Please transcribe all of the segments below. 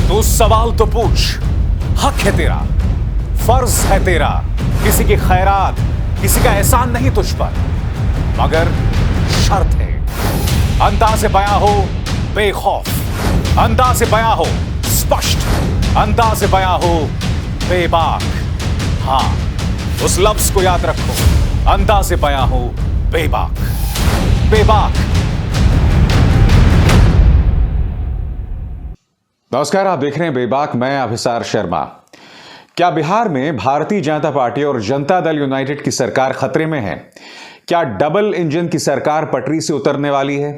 तू सवाल तो पूछ, हक है तेरा, फर्ज है तेरा, किसी की खैरात, किसी का एहसान नहीं तुझ पर, मगर शर्त है अंदाज़े बयां हो बेखौफ, अंदाज़े बयां हो स्पष्ट, अंदाज़े बयां हो बेबाक। हां, उस लफ्ज को याद रखो, अंदाज़े बयां हो बेबाक, बेबाक। नमस्कार, आप देख रहे हैं बेबाक। मैं अभिसार शर्मा। क्या बिहार में भारतीय जनता पार्टी और जनता दल यूनाइटेड की सरकार खतरे में है? क्या डबल इंजन की सरकार पटरी से उतरने वाली है?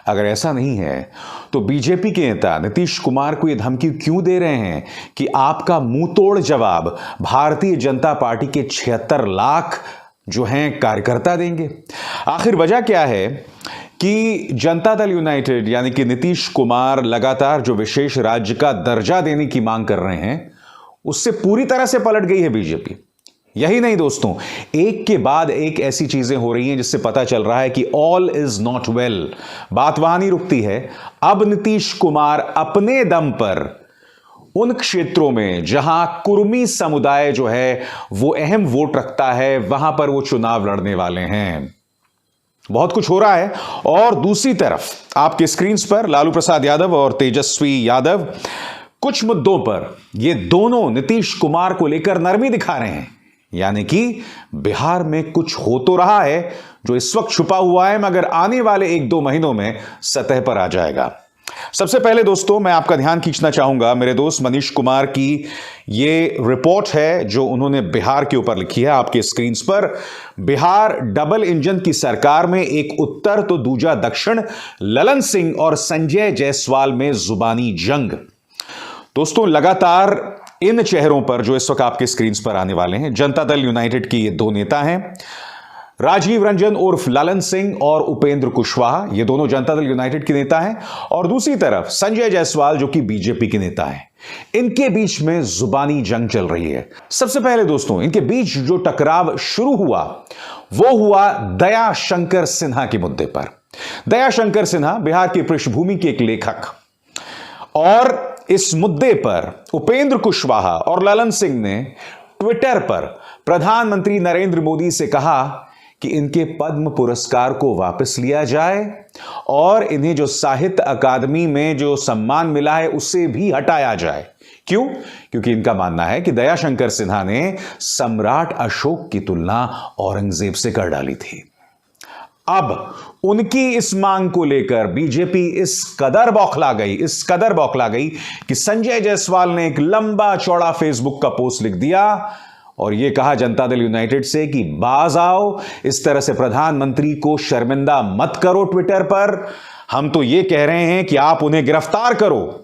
अगर ऐसा नहीं है तो बीजेपी के नेता नीतीश कुमार को यह धमकी क्यों दे रहे हैं कि आपका मुंह तोड़ जवाब भारतीय जनता पार्टी के 76 लाख जो हैं कार्यकर्ता देंगे? आखिर वजह क्या है कि जनता दल यूनाइटेड यानी कि नीतीश कुमार लगातार जो विशेष राज्य का दर्जा देने की मांग कर रहे हैं, उससे पूरी तरह से पलट गई है बीजेपी। यही नहीं दोस्तों, एक के बाद एक ऐसी चीजें हो रही हैं जिससे पता चल रहा है कि ऑल इज नॉट वेल। बात वहां नहीं रुकती है। अब नीतीश कुमार अपने दम पर उन क्षेत्रों में जहां कुर्मी समुदाय जो है वो अहम वोट रखता है, वहां पर वो चुनाव लड़ने वाले हैं। बहुत कुछ हो रहा है। और दूसरी तरफ आपके स्क्रीन पर लालू प्रसाद यादव और तेजस्वी यादव कुछ मुद्दों पर ये दोनों नीतीश कुमार को लेकर नरमी दिखा रहे हैं। यानी कि बिहार में कुछ हो तो रहा है जो इस वक्त छुपा हुआ है, मगर आने वाले 1-2 महीनों में सतह पर आ जाएगा। सबसे पहले दोस्तों, मैं आपका ध्यान खींचना चाहूंगा मेरे दोस्त मनीष कुमार की ये रिपोर्ट है जो उन्होंने बिहार के ऊपर लिखी है आपके स्क्रीन पर। बिहार डबल इंजन की सरकार में एक उत्तर तो दूजा दक्षिण, ललन सिंह और संजय जायसवाल में जुबानी जंग। दोस्तों, लगातार इन चेहरों पर जो इस वक्त आपके स्क्रीन पर आने वाले हैं, जनता दल यूनाइटेड के ये दो नेता हैं, राजीव रंजन उर्फ ललन सिंह और उपेंद्र कुशवाहा। ये दोनों जनता दल यूनाइटेड के नेता हैं। और दूसरी तरफ संजय जायसवाल जो कि बीजेपी के नेता हैं। इनके बीच में जुबानी जंग चल रही है। सबसे पहले दोस्तों, इनके बीच जो टकराव शुरू हुआ वो हुआ दया शंकर सिन्हा के मुद्दे पर। दया शंकर सिन्हा बिहार की पृष्ठभूमि के एक लेखक, और इस मुद्दे पर उपेंद्र कुशवाहा और ललन सिंह ने ट्विटर पर प्रधानमंत्री नरेंद्र मोदी से कहा कि इनके पद्म पुरस्कार को वापस लिया जाए और इन्हें जो साहित्य अकादमी में जो सम्मान मिला है उसे भी हटाया जाए। क्यों? क्योंकि इनका मानना है कि दया शंकर सिन्हा ने सम्राट अशोक की तुलना औरंगजेब से कर डाली थी। अब उनकी इस मांग को लेकर बीजेपी इस कदर बौखला गई कि संजय जायसवाल ने एक लंबा चौड़ा फेसबुक का पोस्ट लिख दिया और यह कहा जनता दल यूनाइटेड से कि बाज आओ, इस तरह से प्रधानमंत्री को शर्मिंदा मत करो ट्विटर पर। हम तो यह कह रहे हैं कि आप उन्हें गिरफ्तार करो,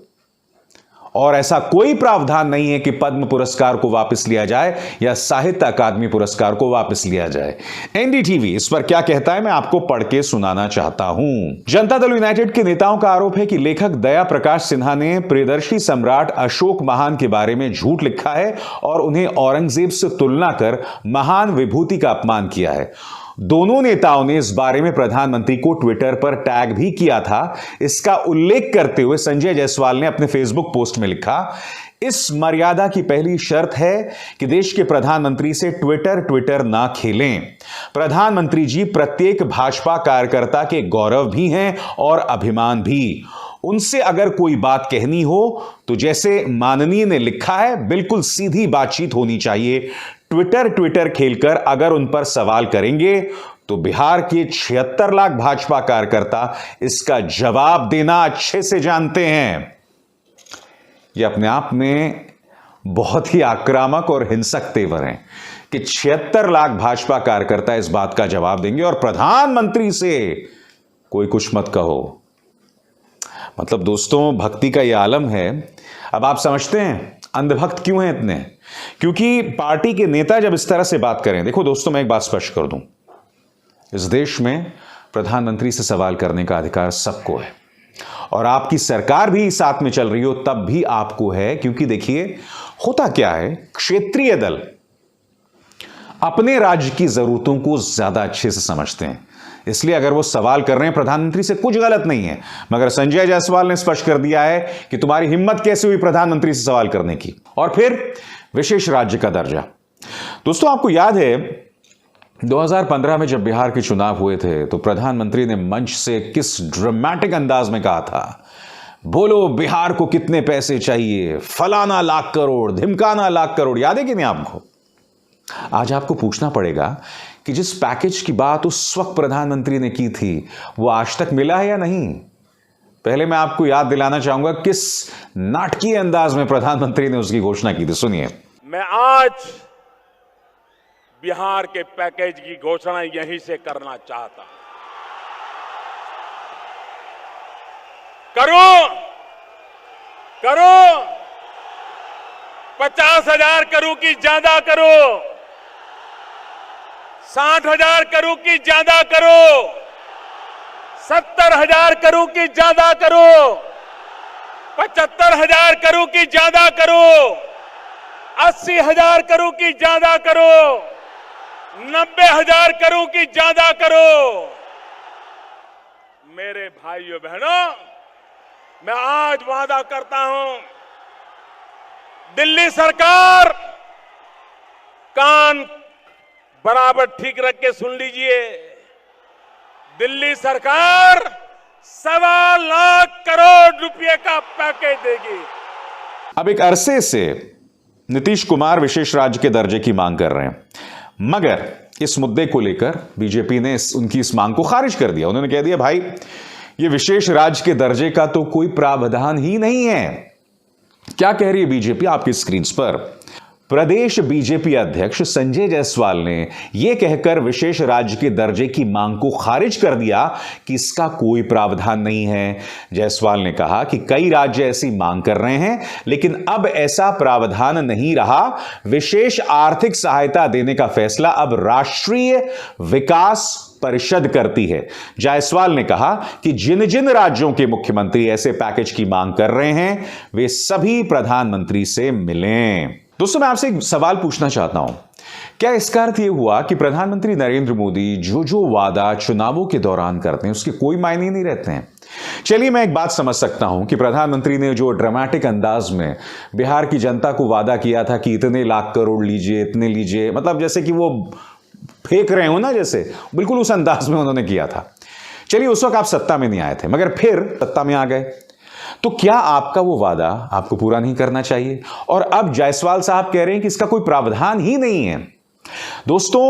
और ऐसा कोई प्रावधान नहीं है कि पद्म पुरस्कार को वापस लिया जाए या साहित्य अकादमी पुरस्कार को वापस लिया जाए। एनडीटीवी इस पर क्या कहता है, मैं आपको पढ़ के सुनाना चाहता हूं। जनता दल यूनाइटेड के नेताओं का आरोप है कि लेखक दया प्रकाश सिन्हा ने प्रियदर्शी सम्राट अशोक महान के बारे में झूठ लिखा है और उन्हें औरंगजेब से तुलना कर महान विभूति का अपमान किया है। दोनों नेताओं ने इस बारे में प्रधानमंत्री को ट्विटर पर टैग भी किया था। इसका उल्लेख करते हुए संजय जायसवाल ने अपने फेसबुक पोस्ट में लिखा, इस मर्यादा की पहली शर्त है कि देश के प्रधानमंत्री से ट्विटर ना खेलें। प्रधानमंत्री जी प्रत्येक भाजपा कार्यकर्ता के गौरव भी हैं और अभिमान भी। उनसे अगर कोई बात कहनी हो तो जैसे माननीय ने लिखा है, बिल्कुल सीधी बातचीत होनी चाहिए। ट्विटर खेलकर अगर उन पर सवाल करेंगे तो बिहार के 76 लाख भाजपा कार्यकर्ता इसका जवाब देना अच्छे से जानते हैं। यह अपने आप में बहुत ही आक्रामक और हिंसक तेवर हैं कि 76 लाख भाजपा कार्यकर्ता इस बात का जवाब देंगे और प्रधानमंत्री से कोई कुछ मत कहो। मतलब दोस्तों, भक्ति का यह आलम है। अब आप समझते हैं अंधभक्त क्यों हैं इतने? क्योंकि पार्टी के नेता जब इस तरह से बात करें, देखो दोस्तों, मैं एक बात स्पष्ट कर दूं, इस देश में प्रधानमंत्री से सवाल करने का अधिकार सबको है, और आपकी सरकार भी साथ में चल रही हो तब भी आपको है। क्योंकि देखिए होता क्या है, क्षेत्रीय दल अपने राज्य की जरूरतों को ज्यादा अच्छे से समझते हैं। इसलिए अगर वो सवाल कर रहे हैं प्रधानमंत्री से, कुछ गलत नहीं है। मगर संजय जायसवाल ने स्पष्ट कर दिया है कि तुम्हारी हिम्मत कैसे हुई प्रधानमंत्री से सवाल करने की। और फिर विशेष राज्य का दर्जा। दोस्तों, आपको याद है 2015 में जब बिहार के चुनाव हुए थे तो प्रधानमंत्री ने मंच से किस ड्रामेटिक अंदाज में कहा था, बोलो बिहार को कितने पैसे चाहिए, फलाना लाख करोड़, धिमकाना लाख करोड़। याद है कि नहीं आपको? आज आपको पूछना पड़ेगा कि जिस पैकेज की बात उस वक्त प्रधानमंत्री ने की थी वो आज तक मिला है या नहीं। पहले मैं आपको याद दिलाना चाहूंगा किस नाटकीय अंदाज में प्रधानमंत्री ने उसकी घोषणा की थी। सुनिए। मैं आज बिहार के पैकेज की घोषणा यहीं से करना चाहता। करो 50,000 करूं कि ज्यादा करो, 60,000 करूं कि ज्यादा करो, 70,000 करूं कि ज्यादा करो, 75,000 करूं कि ज्यादा करो, 80,000 करूं कि ज्यादा करो, 90,000 करूं कि ज्यादा करो। मेरे भाइयों बहनों, मैं आज वादा करता हूं, दिल्ली सरकार कान बराबर ठीक रख के सुन लीजिए, दिल्ली सरकार 1.25 लाख करोड़ रुपए का पैकेज देगी। अब एक अरसे से नीतीश कुमार विशेष राज्य के दर्जे की मांग कर रहे हैं, मगर इस मुद्दे को लेकर बीजेपी ने उनकी इस मांग को खारिज कर दिया। उन्होंने कह दिया, भाई ये विशेष राज्य के दर्जे का तो कोई प्रावधान ही नहीं है। क्या कह रही है बीजेपी आपकी स्क्रीन पर? प्रदेश बीजेपी अध्यक्ष संजय जायसवाल ने यह कहकर विशेष राज्य के दर्जे की मांग को खारिज कर दिया कि इसका कोई प्रावधान नहीं है। जायसवाल ने कहा कि कई राज्य ऐसी मांग कर रहे हैं, लेकिन अब ऐसा प्रावधान नहीं रहा। विशेष आर्थिक सहायता देने का फैसला अब राष्ट्रीय विकास परिषद करती है। जायसवाल ने कहा कि जिन जिन राज्यों के मुख्यमंत्री ऐसे पैकेज की मांग कर रहे हैं वे सभी प्रधानमंत्री से मिलें। दोस्तों, मैं आपसे एक सवाल पूछना चाहता हूं, क्या इसका अर्थ यह हुआ कि प्रधानमंत्री नरेंद्र मोदी जो वादा चुनावों के दौरान करते हैं उसके कोई मायने नहीं रहते हैं? चलिए, मैं एक बात समझ सकता हूं कि प्रधानमंत्री ने जो ड्रामेटिक अंदाज में बिहार की जनता को वादा किया था कि इतने लाख करोड़ लीजिए, इतने लीजिए, मतलब जैसे कि वो फेंक रहे हो ना, जैसे बिल्कुल उस अंदाज में उन्होंने किया था। चलिए, उस वक्त आप सत्ता में नहीं आए थे, मगर फिर सत्ता में आ गए, तो क्या आपका वो वादा आपको पूरा नहीं करना चाहिए? और अब जायसवाल साहब कह रहे हैं कि इसका कोई प्रावधान ही नहीं है। दोस्तों,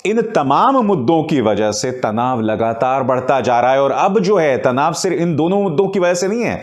इन तमाम मुद्दों की वजह से तनाव लगातार बढ़ता जा रहा है। और अब जो है तनाव सिर्फ इन दोनों मुद्दों की वजह से नहीं है।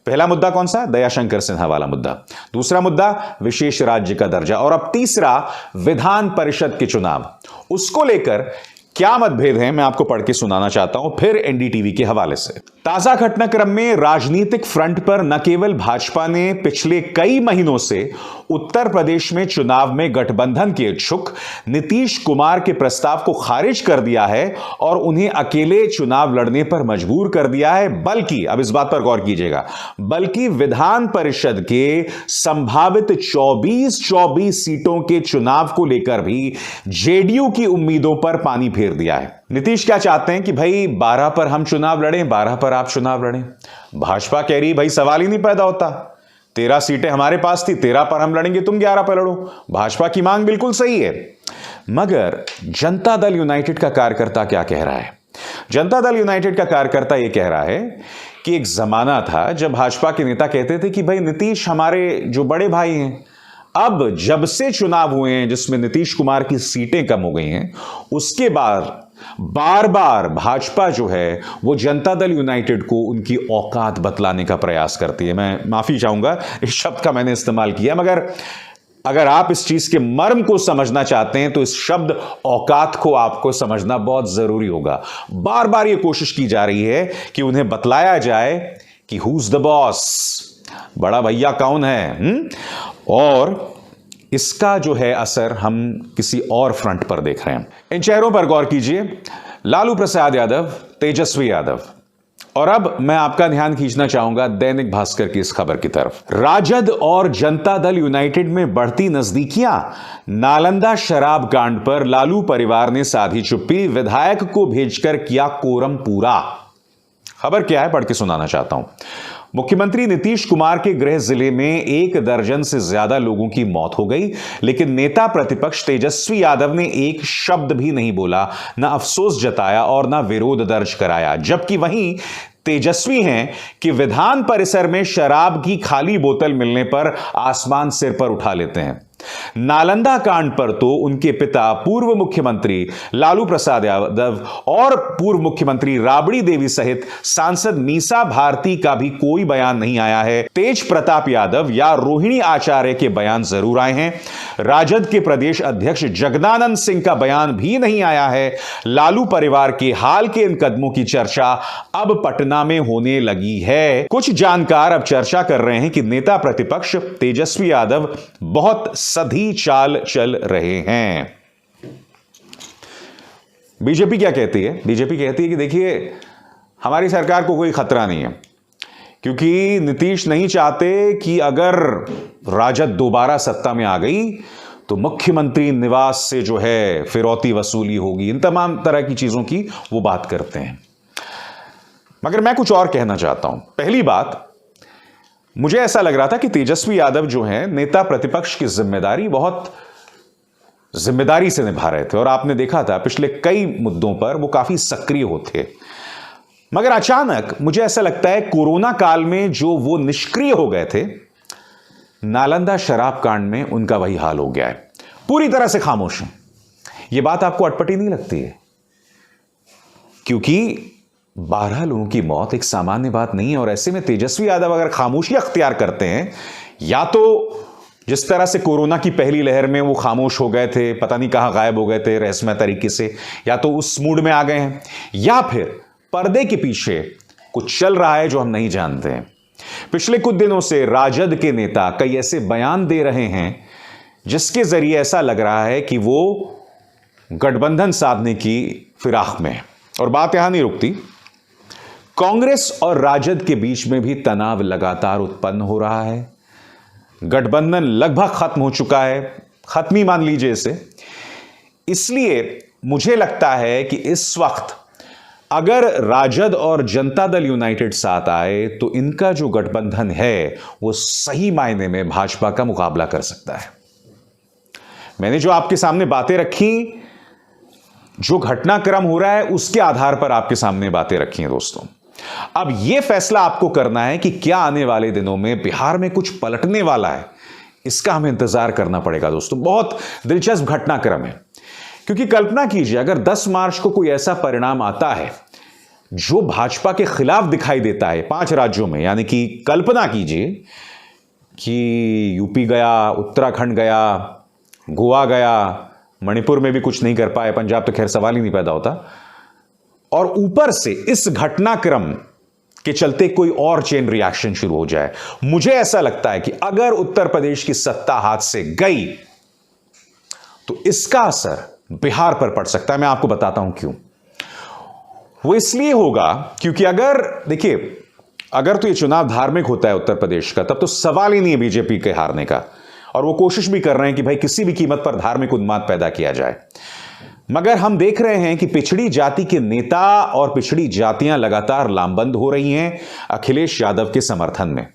पहला मुद्दा कौन सा? दयाशंकर सिन्हा वाला मुद्दा। दूसरा मुद्दा विशेष राज्य का दर्जा। और अब तीसरा विधान परिषद के चुनाव। उसको लेकर क्या मतभेद है मैं आपको पढ़ के सुनाना चाहता हूं, फिर एनडीटीवी के हवाले से। ताजा घटनाक्रम में राजनीतिक फ्रंट पर न केवल भाजपा ने पिछले कई महीनों से उत्तर प्रदेश में चुनाव में गठबंधन के इच्छुक नीतीश कुमार के प्रस्ताव को खारिज कर दिया है और उन्हें अकेले चुनाव लड़ने पर मजबूर कर दिया है, बल्कि अब इस बात पर गौर कीजिएगा, बल्कि विधान परिषद के संभावित 24 सीटों के चुनाव को लेकर भी जेडीयू की उम्मीदों पर पानी फेर दिया है। नीतीश क्या चाहते हैं कि भाई 12 पर हम चुनाव लड़ें, 12 पर आप चुनाव लड़ें। भाजपा कह रही भाई सवाल ही नहीं पैदा होता, 13 सीटें हमारे पास थी, 13 पर हम लड़ेंगे, तुम 11 पर लड़ो। भाजपा की मांग बिल्कुल सही है, मगर जनता दल यूनाइटेड का कार्यकर्ता क्या कह रहा है? जनता दल यूनाइटेड का कार्यकर्ता यह कह रहा है कि एक जमाना था जब भाजपा के नेता कहते थे कि भाई नीतीश हमारे जो बड़े भाई हैं। अब जब से चुनाव हुए हैं जिसमें नीतीश कुमार की सीटें कम हो गई हैं, उसके बाद बार बार भाजपा जो है वो जनता दल यूनाइटेड को उनकी औकात बतलाने का प्रयास करती है। मैं माफी चाहूंगा इस शब्द का मैंने इस्तेमाल किया, मगर अगर आप इस चीज के मर्म को समझना चाहते हैं तो इस शब्द औकात को आपको समझना बहुत जरूरी होगा। बार बार यह कोशिश की जा रही है कि उन्हें बतलाया जाए कि हु इज द बॉस, बड़ा भैया कौन है। और इसका जो है असर हम किसी और फ्रंट पर देख रहे हैं। इन चेहरों पर गौर कीजिए, लालू प्रसाद यादव, तेजस्वी यादव, और अब मैं आपका ध्यान खींचना चाहूंगा दैनिक भास्कर की इस खबर की तरफ। राजद और जनता दल यूनाइटेड में बढ़ती नजदीकियां, नालंदा शराब कांड पर लालू परिवार ने साधी चुप्पी, विधायक को भेजकर किया कोरम पूरा। खबर क्या है, पढ़ के सुनाना चाहता हूं। मुख्यमंत्री नीतीश कुमार के गृह जिले में 1 दर्जन से ज्यादा लोगों की मौत हो गई, लेकिन नेता प्रतिपक्ष तेजस्वी यादव ने एक शब्द भी नहीं बोला, ना अफसोस जताया और ना विरोध दर्ज कराया। जबकि वहीं तेजस्वी हैं कि विधान परिसर में शराब की खाली बोतल मिलने पर आसमान सिर पर उठा लेते हैं। नालंदा कांड पर तो उनके पिता पूर्व मुख्यमंत्री लालू प्रसाद यादव और पूर्व मुख्यमंत्री राबड़ी देवी सहित सांसद मीसा भारती का भी कोई बयान नहीं आया है। तेज प्रताप यादव या रोहिणी आचार्य के बयान जरूर आए हैं। राजद के प्रदेश अध्यक्ष जगदानंद सिंह का बयान भी नहीं आया है। लालू परिवार के हाल के इन कदमों की चर्चा अब पटना में होने लगी है। कुछ जानकार अब चर्चा कर रहे हैं कि नेता प्रतिपक्ष तेजस्वी यादव बहुत सधी चाल चल रहे हैं। बीजेपी क्या कहती है? बीजेपी कहती है कि देखिए, हमारी सरकार को कोई खतरा नहीं है, क्योंकि नीतीश नहीं चाहते कि अगर राजद दोबारा सत्ता में आ गई तो मुख्यमंत्री निवास से जो है फिरौती वसूली होगी। इन तमाम तरह की चीजों की वो बात करते हैं। मगर मैं कुछ और कहना चाहता हूं। पहली बात, मुझे ऐसा लग रहा था कि तेजस्वी यादव जो हैं नेता प्रतिपक्ष की जिम्मेदारी बहुत जिम्मेदारी से निभा रहे थे, और आपने देखा था पिछले कई मुद्दों पर वो काफी सक्रिय होते। मगर अचानक मुझे ऐसा लगता है कोरोना काल में जो वो निष्क्रिय हो गए थे, नालंदा शराब कांड में उनका वही हाल हो गया है। पूरी तरह से खामोश हैं। यह बात आपको अटपटी नहीं लगती है? क्योंकि 12 लोगों की मौत एक सामान्य बात नहीं है, और ऐसे में तेजस्वी यादव अगर खामोशी अख्तियार करते हैं, या तो जिस तरह से कोरोना की पहली लहर में वो खामोश हो गए थे, पता नहीं कहां गायब हो गए थे रहस्यमय तरीके से, या तो उस मूड में आ गए हैं, या फिर पर्दे के पीछे कुछ चल रहा है जो हम नहीं जानते हैं। पिछले कुछ दिनों से राजद के नेता कई ऐसे बयान दे रहे हैं जिसके जरिए ऐसा लग रहा है कि वो गठबंधन साधने की फिराक में है। और बात यहां नहीं रुकती, कांग्रेस और राजद के बीच में भी तनाव लगातार उत्पन्न हो रहा है। गठबंधन लगभग खत्म हो चुका है, खत्म ही मान लीजिए इसे। इसलिए मुझे लगता है कि इस वक्त अगर राजद और जनता दल यूनाइटेड साथ आए तो इनका जो गठबंधन है वो सही मायने में भाजपा का मुकाबला कर सकता है। मैंने जो आपके सामने बातें रखी, जो घटनाक्रम हो रहा है, उसके आधार पर आपके सामने बातें रखी हैं दोस्तों। अब यह फैसला आपको करना है कि क्या आने वाले दिनों में बिहार में कुछ पलटने वाला है, इसका हमें इंतजार करना पड़ेगा दोस्तों। बहुत दिलचस्प घटनाक्रम है, क्योंकि कल्पना कीजिए अगर 10 मार्च को कोई ऐसा परिणाम आता है जो भाजपा के खिलाफ दिखाई देता है 5 राज्यों में, यानी कि कल्पना कीजिए कि यूपी गया, उत्तराखंड गया, गोवा गया, मणिपुर में भी कुछ नहीं कर पाए, पंजाब तो खैर सवाल ही नहीं पैदा होता, और ऊपर से इस घटनाक्रम के चलते कोई और चेन रिएक्शन शुरू हो जाए। मुझे ऐसा लगता है कि अगर उत्तर प्रदेश की सत्ता हाथ से गई तो इसका असर बिहार पर पड़ सकता है। मैं आपको बताता हूं क्यों। वो इसलिए होगा क्योंकि अगर देखिए, अगर तो ये चुनाव धार्मिक होता है उत्तर प्रदेश का, तब तो सवाल ही नहीं है बीजेपी के हारने का, और वो कोशिश भी कर रहे हैं कि भाई किसी भी कीमत पर धार्मिक उन्माद पैदा किया जाए। मगर हम देख रहे हैं कि पिछड़ी जाति के नेता और पिछड़ी जातियां लगातार लामबंद हो रही हैं अखिलेश यादव के समर्थन में,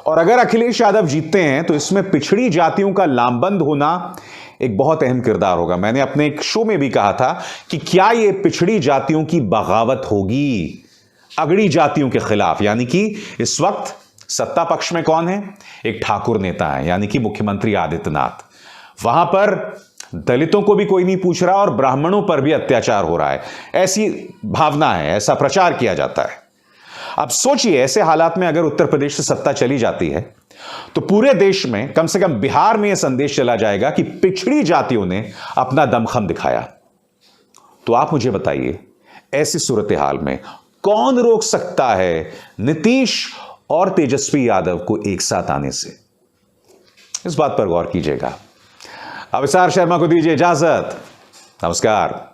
और अगर अखिलेश यादव जीतते हैं तो इसमें पिछड़ी जातियों का लामबंद होना एक बहुत अहम किरदार होगा। मैंने अपने एक शो में भी कहा था कि क्या यह पिछड़ी जातियों की बगावत होगी अगड़ी जातियों के खिलाफ, यानी कि इस वक्त सत्ता पक्ष में कौन है? एक ठाकुर नेता है, यानी कि मुख्यमंत्री आदित्यनाथ। वहां पर दलितों को भी कोई नहीं पूछ रहा और ब्राह्मणों पर भी अत्याचार हो रहा है, ऐसी भावना है, ऐसा प्रचार किया जाता है। अब सोचिए, ऐसे हालात में अगर उत्तर प्रदेश से सत्ता चली जाती है तो पूरे देश में, कम से कम बिहार में यह संदेश चला जाएगा कि पिछड़ी जातियों ने अपना दमखम दिखाया। तो आप मुझे बताइए, ऐसी सूरत हाल में कौन रोक सकता है नीतीश और तेजस्वी यादव को एक साथ आने से? इस बात पर गौर कीजिएगा। अभिसार शर्मा को दीजिए इजाजत। नमस्कार।